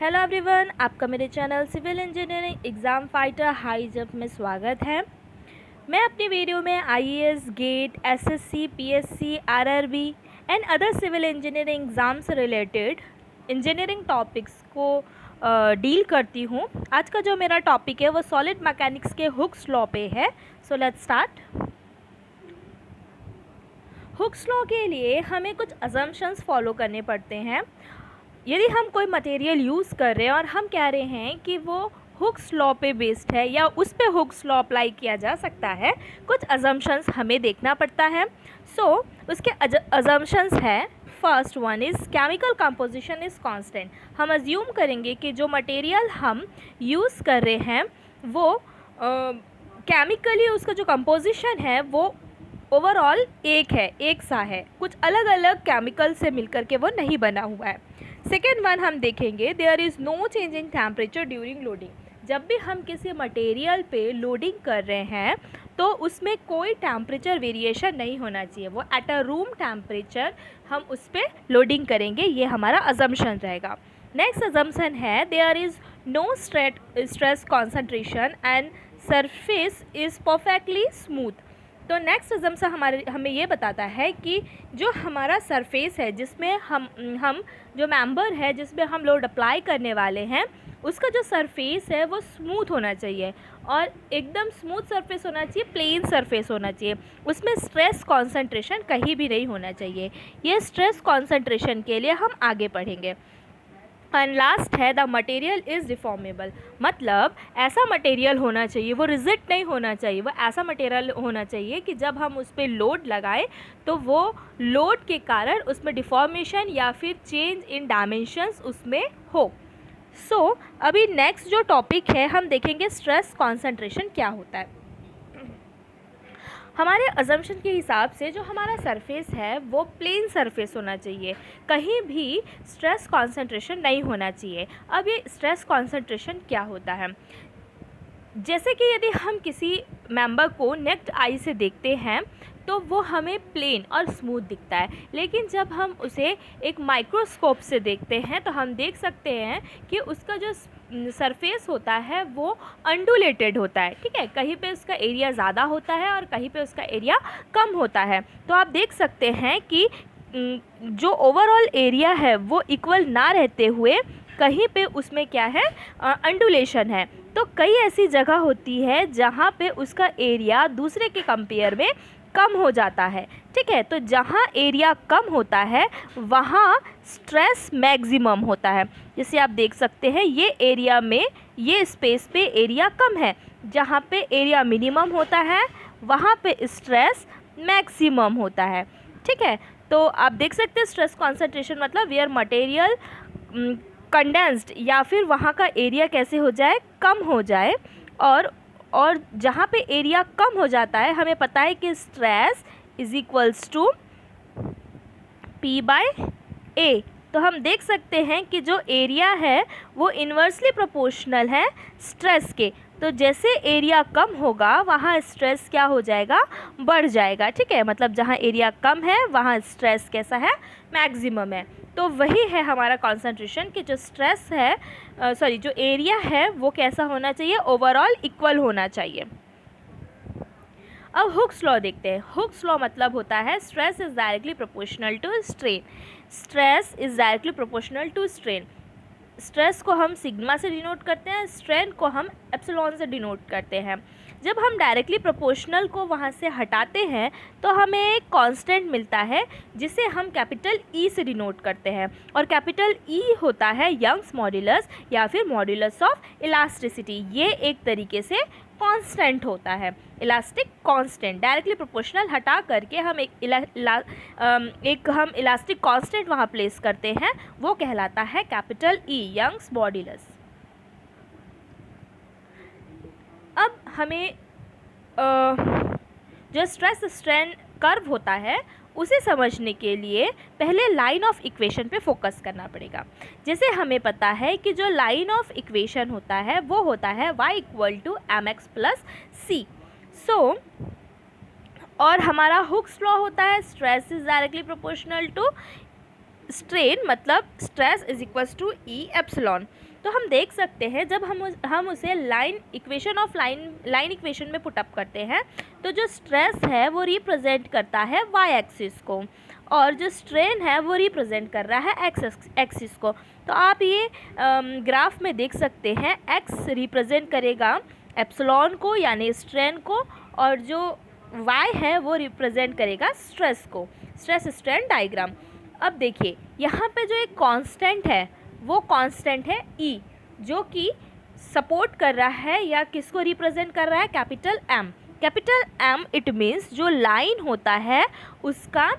Hello everyone, आपका मेरे channel civil engineering exam fighter high jump में स्वागत है। मैं अपनी वीडियो में IAS, GATE, SSC, PSC, RRB and other civil engineering exam से रिलेटेड इंजीनियरिंग टॉपिक्स को डील करती हूँ। आज का जो मेरा टॉपिक है वो सॉलिड मैकेनिक्स के हुक्स लॉ पे है। So let's start. Hooke's law के लिए हमें कुछ अजम्पशंस फॉलो करने पड़ते हैं। यदि हम कोई मटेरियल यूज़ कर रहे हैं और हम कह रहे हैं कि वो हुक्स लॉ पे बेस्ड है या उस पे हुक्स लॉ अप्लाई किया जा सकता है, कुछ अजम्पशंस हमें देखना पड़ता है। उसके अजम्पशंस है, first one is chemical composition is constant. हम अज्यूम करेंगे कि जो मटेरियल हम यूज़ कर रहे हैं वो केमिकली उसका जो कंपोजिशन है वो ओवरऑल एक सा है, कुछ अलग अलग केमिकल से मिलकर के वो नहीं बना हुआ है। सेकेंड वन हम देखेंगे, there is no change in temperature during loading. जब भी हम किसी मटेरियल पे लोडिंग कर रहे हैं तो उसमें कोई टेम्परेचर वेरिएशन नहीं होना चाहिए, वो एट अ रूम टेम्परेचर हम उस पर लोडिंग करेंगे, ये हमारा अजम्पशन रहेगा। नेक्स्ट अजम्पशन है, there is no stress concentration and surface is perfectly smooth. तो नेक्स्ट अजम्पशन हमें ये बताता है कि जो हमारा सरफेस है जिसमें हम जो मेंबर है जिसमें हम लोड अप्लाई करने वाले हैं उसका जो सरफेस है वो स्मूथ होना चाहिए और एकदम स्मूथ सरफेस होना चाहिए, प्लेन सरफेस होना चाहिए, उसमें स्ट्रेस कॉन्सेंट्रेशन कहीं भी नहीं होना चाहिए। ये स्ट्रेस कॉन्सेंट्रेशन के लिए हम आगे पढ़ेंगे। एंड लास्ट है, द मटेरियल इज़ डिफॉर्मेबल। मतलब ऐसा मटेरियल होना चाहिए, वो रिजिड नहीं होना चाहिए, वो ऐसा मटेरियल होना चाहिए कि जब हम उस पर लोड लगाएं तो वो लोड के कारण उसमें डिफॉर्मेशन या फिर चेंज इन डायमेंशंस उसमें हो। अभी नेक्स्ट जो टॉपिक है हम देखेंगे स्ट्रेस कॉन्सेंट्रेशन क्या होता है। हमारे अजम्पशन के हिसाब से जो हमारा सरफेस है वो प्लेन सरफेस होना चाहिए, कहीं भी स्ट्रेस कॉन्सेंट्रेशन नहीं होना चाहिए। अब ये स्ट्रेस कॉन्सेंट्रेशन क्या होता है, जैसे कि यदि हम किसी मेंबर को नेक्ड आई से देखते हैं तो वो हमें प्लेन और स्मूथ दिखता है, लेकिन जब हम उसे एक माइक्रोस्कोप से देखते हैं तो हम देख सकते हैं कि उसका जो सरफेस होता है वो अंडुलेटेड होता है। ठीक है, कहीं पे उसका एरिया ज़्यादा होता है और कहीं पे उसका एरिया कम होता है। तो आप देख सकते हैं कि जो ओवरऑल एरिया है वो इक्वल ना रहते हुए कहीं पे उसमें क्या है, अंडुलेशन है। तो कई ऐसी जगह होती है जहाँ पे उसका एरिया दूसरे के कंपेयर में कम हो जाता है। ठीक है, तो जहाँ एरिया कम होता है वहाँ स्ट्रेस मैक्सिमम होता है। जैसे आप देख सकते हैं ये एरिया में, ये स्पेस पे एरिया कम है, जहाँ पे एरिया मिनिमम होता है वहाँ पे स्ट्रेस मैक्सिमम होता है। ठीक है, तो आप देख सकते हैं स्ट्रेस कॉन्सेंट्रेशन मतलब वेयर मटेरियल कंडेंस्ड या फिर वहाँ का एरिया कैसे हो जाए, कम हो जाए। और जहाँ पे एरिया कम हो जाता है हमें पता है कि stress is equals to P/A। तो हम देख सकते हैं कि जो एरिया है वो इन्वर्सली प्रोपोर्शनल है स्ट्रेस के। तो जैसे एरिया कम होगा वहाँ स्ट्रेस क्या हो जाएगा, बढ़ जाएगा। ठीक है, मतलब जहाँ एरिया कम है वहाँ स्ट्रेस कैसा है, मैक्सिमम है। तो वही है हमारा कॉन्सेंट्रेशन कि जो स्ट्रेस है जो एरिया है वो कैसा होना चाहिए, ओवरऑल इक्वल होना चाहिए। अब हुक्स लॉ देखते हैं। हुक्स लॉ मतलब होता है stress is directly proportional to strain. Stress is directly proportional to strain. Stress को हम सिग्मा से डिनोट करते हैं, स्ट्रेन को हम एप्सिलॉन से डिनोट करते हैं। जब हम डायरेक्टली प्रोपोर्शनल को वहाँ से हटाते हैं तो हमें एक कांस्टेंट मिलता है जिसे हम कैपिटल ई से डिनोट करते हैं, और कैपिटल ई होता है यंग्स मॉड्यूलस या फिर मॉड्यूलस ऑफ इलास्टिसिटी। ये एक तरीके से कांस्टेंट होता है, इलास्टिक कांस्टेंट। डायरेक्टली प्रोपोर्शनल हटा करके हम एक इलास्टिक कांस्टेंट वहाँ प्लेस करते हैं, वो कहलाता है कैपिटल ई, यंग्स मॉड्यूलस। अब हमें जो स्ट्रेस स्ट्रेन कर्व होता है उसे समझने के लिए पहले लाइन ऑफ इक्वेशन पे फोकस करना पड़ेगा। जैसे हमें पता है कि जो लाइन ऑफ इक्वेशन होता है वो होता है y = mx + c। और हमारा हुक्स लॉ होता है stress is directly proportional to strain मतलब stress is equals to E epsilon. तो हम देख सकते हैं जब हम उसे लाइन इक्वेशन में पुटअप करते हैं तो जो स्ट्रेस है वो रिप्रेजेंट करता है वाई एक्सिस को और जो स्ट्रेन है वो रिप्रेजेंट कर रहा है एक्स एक्सिस को। तो आप ये ग्राफ में देख सकते हैं एक्स रिप्रेजेंट करेगा एप्सिलॉन को यानी स्ट्रेन को और जो y है वो रिप्रेजेंट करेगा स्ट्रेस को, स्ट्रेस स्ट्रेन डायग्राम। अब देखिए यहाँ पे जो एक कांस्टेंट है वो कांस्टेंट है E जो कि सपोर्ट कर रहा है या किसको रिप्रेजेंट कर रहा है, capital M। Capital M it means जो लाइन होता है उसका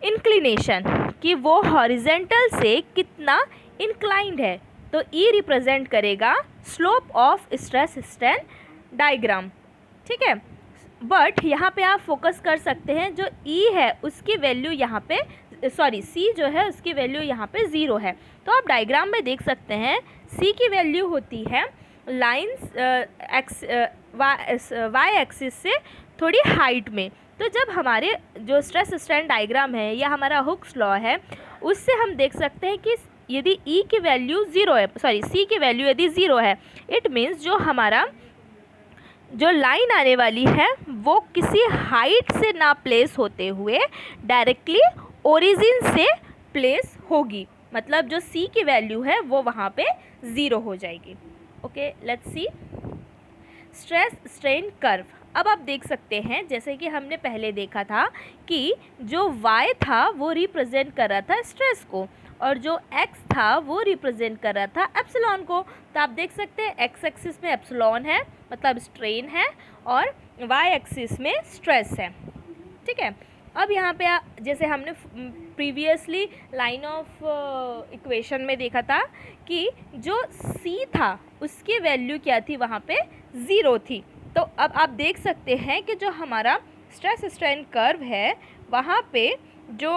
इंक्लिनेशन कि वो हॉरिजेंटल से कितना इंक्लाइंड है। तो E रिप्रेजेंट करेगा slope of stress strain diagram, ठीक है। बट यहाँ पे आप फोकस कर सकते हैं जो E है उसकी वैल्यू यहाँ पे C जो है उसकी वैल्यू यहाँ पे 0 है। तो आप डायग्राम में देख सकते हैं C की वैल्यू होती है लाइंस वाई एक्सिस से थोड़ी हाइट में। तो जब हमारे जो स्ट्रेस स्ट्रेन डायग्राम है या हमारा हुक्स लॉ है उससे हम देख सकते हैं कि यदि E की वैल्यू 0 है, C की वैल्यू यदि 0 है, इट मीन्स जो हमारा जो लाइन आने वाली है वो किसी हाइट से ना प्लेस होते हुए डायरेक्टली ओरिजिन से प्लेस होगी, मतलब जो C की वैल्यू है वो वहाँ पे 0 हो जाएगी। Okay, let's see stress strain curve. अब आप देख सकते हैं जैसे कि हमने पहले देखा था कि जो y था वो रिप्रेजेंट कर रहा था स्ट्रेस को और जो x था वो रिप्रेजेंट कर रहा था एप्सिलॉन को। तो आप देख सकते हैं x एक्सिस में एप्सिलॉन है मतलब स्ट्रेन है और y एक्सिस में स्ट्रेस है, ठीक है। अब यहाँ पे जैसे हमने प्रीवियसली लाइन ऑफ इक्वेशन में देखा था कि जो C था उसकी वैल्यू क्या थी, वहाँ पे 0 थी। तो अब आप देख सकते हैं कि जो हमारा स्ट्रेस स्ट्रेन कर्व है वहाँ पे जो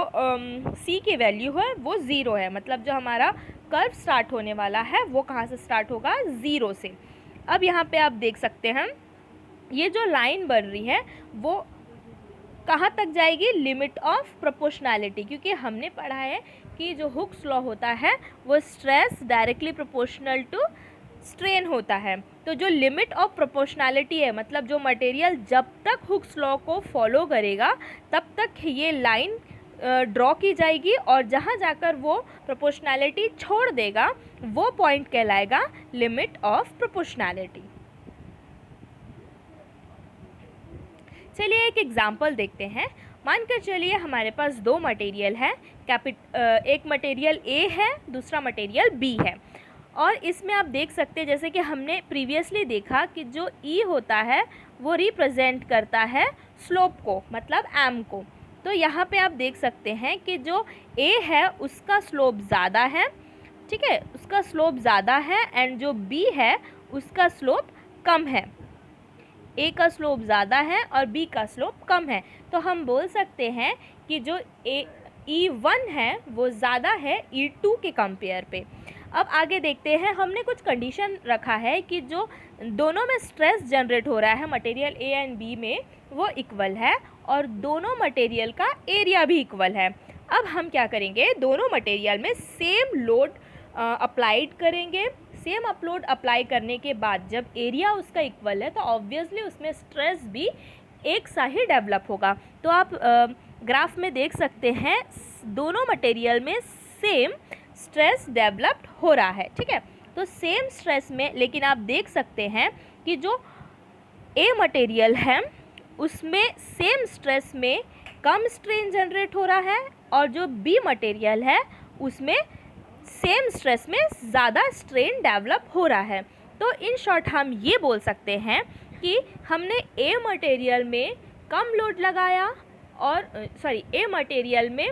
C की वैल्यू है वो 0 है, मतलब जो हमारा कर्व स्टार्ट होने वाला है वो कहाँ से स्टार्ट होगा, 0 से। अब यहाँ पे आप देख सकते हैं ये जो लाइन बन रही है वो कहाँ तक जाएगी, लिमिट ऑफ प्रोपोर्शनैलिटी, क्योंकि हमने पढ़ा है कि जो हुक्स लॉ होता है वो stress directly proportional to strain होता है। तो जो लिमिट ऑफ प्रोपोर्शनैलिटी है मतलब जो मटेरियल जब तक हुक्स लॉ को फॉलो करेगा तब तक ये लाइन ड्रॉ की जाएगी और जहाँ जाकर वो प्रोपोर्शनैलिटी छोड़ देगा वो पॉइंट कहलाएगा लिमिट ऑफ प्रोपोर्शनैलिटी। चलिए एक एग्जांपल देखते हैं। मानकर चलिए हमारे पास दो मटेरियल है, एक मटेरियल A है दूसरा मटेरियल B है और इसमें आप देख सकते हैं जैसे कि हमने प्रीवियसली देखा कि जो E होता है वो रिप्रेजेंट करता है स्लोप को मतलब M को। तो यहाँ पे आप देख सकते हैं कि जो A है उसका स्लोप ज़्यादा है, ठीक है, उसका स्लोप ज़्यादा है एंड जो B है उसका स्लोप कम है। A का स्लोप ज़्यादा है और B का स्लोप कम है। तो हम बोल सकते हैं कि जो E1 है वो ज़्यादा है E2 के कंपेयर पे। अब आगे देखते हैं, हमने कुछ कंडीशन रखा है कि जो दोनों में स्ट्रेस जनरेट हो रहा है मटेरियल A एंड B में वो इक्वल है और दोनों मटेरियल का एरिया भी इक्वल है। अब हम क्या करेंगे, दोनों मटेरियल में सेम लोड अप्लाइड करेंगे। सेम अपलोड अप्लाई करने के बाद जब एरिया उसका इक्वल है तो ऑब्वियसली उसमें स्ट्रेस भी एक सा ही डेवलप होगा। तो आप ग्राफ में देख सकते हैं दोनों मटेरियल में सेम स्ट्रेस डेवलप्ड हो रहा है, ठीक है। तो सेम स्ट्रेस में लेकिन आप देख सकते हैं कि जो A मटेरियल है उसमें सेम स्ट्रेस में कम स्ट्रेन जनरेट हो रहा है और जो B मटेरियल है उसमें सेम स्ट्रेस में ज़्यादा स्ट्रेन डेवलप हो रहा है। तो इन शॉर्ट हम ये बोल सकते हैं कि हमने A मटेरियल में कम लोड लगाया और A मटेरियल में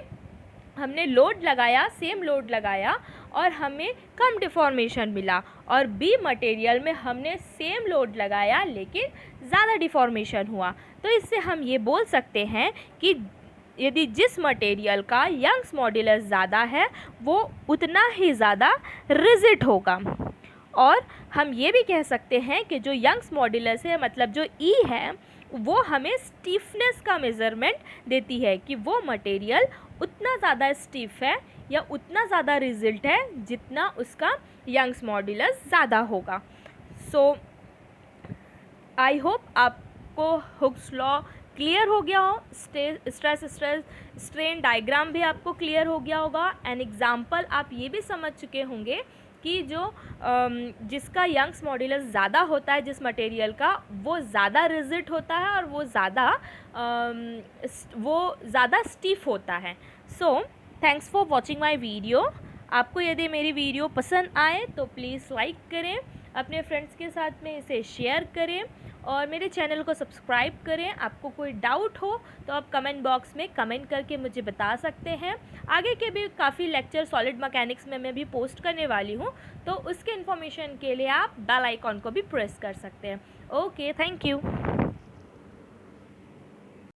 हमने लोड लगाया, सेम लोड लगाया और हमें कम डिफॉर्मेशन मिला और B मटेरियल में हमने सेम लोड लगाया लेकिन ज़्यादा डिफॉर्मेशन हुआ। तो इससे हम ये बोल सकते हैं कि यदि जिस मटेरियल का यंग्स मॉड्यूलस ज़्यादा है वो उतना ही ज़्यादा रिजिड होगा। और हम ये भी कह सकते हैं कि जो यंग्स मॉड्यूलस है मतलब जो E है वो हमें स्टीफनेस का मेज़रमेंट देती है कि वो मटेरियल उतना ज़्यादा स्टीफ है या उतना ज़्यादा रिजल्ट है जितना उसका यंग्स मॉड्यूलस ज़्यादा होगा। सो आई होप आपको हुक्स लॉ क्लियर हो गया हो, स्ट्रेस स्ट्रेन डायग्राम भी आपको क्लियर हो गया होगा, एन एग्जाम्पल आप ये भी समझ चुके होंगे कि जो जिसका यंग्स मॉड्यूलस ज़्यादा होता है जिस मटेरियल का, वो ज़्यादा रिजिड होता है और वो ज़्यादा स्टीफ होता है। So thanks for watching my video. आपको यदि मेरी वीडियो पसंद आए तो प्लीज़ लाइक करें, अपने फ्रेंड्स के साथ में इसे शेयर करें और मेरे चैनल को सब्सक्राइब करें। आपको कोई डाउट हो तो आप कमेंट बॉक्स में कमेंट करके मुझे बता सकते हैं। आगे के भी काफ़ी लेक्चर सॉलिड मैकेनिक्स में मैं भी पोस्ट करने वाली हूँ, तो उसके इन्फॉर्मेशन के लिए आप बेल आइकॉन को भी प्रेस कर सकते हैं। Okay, thank you.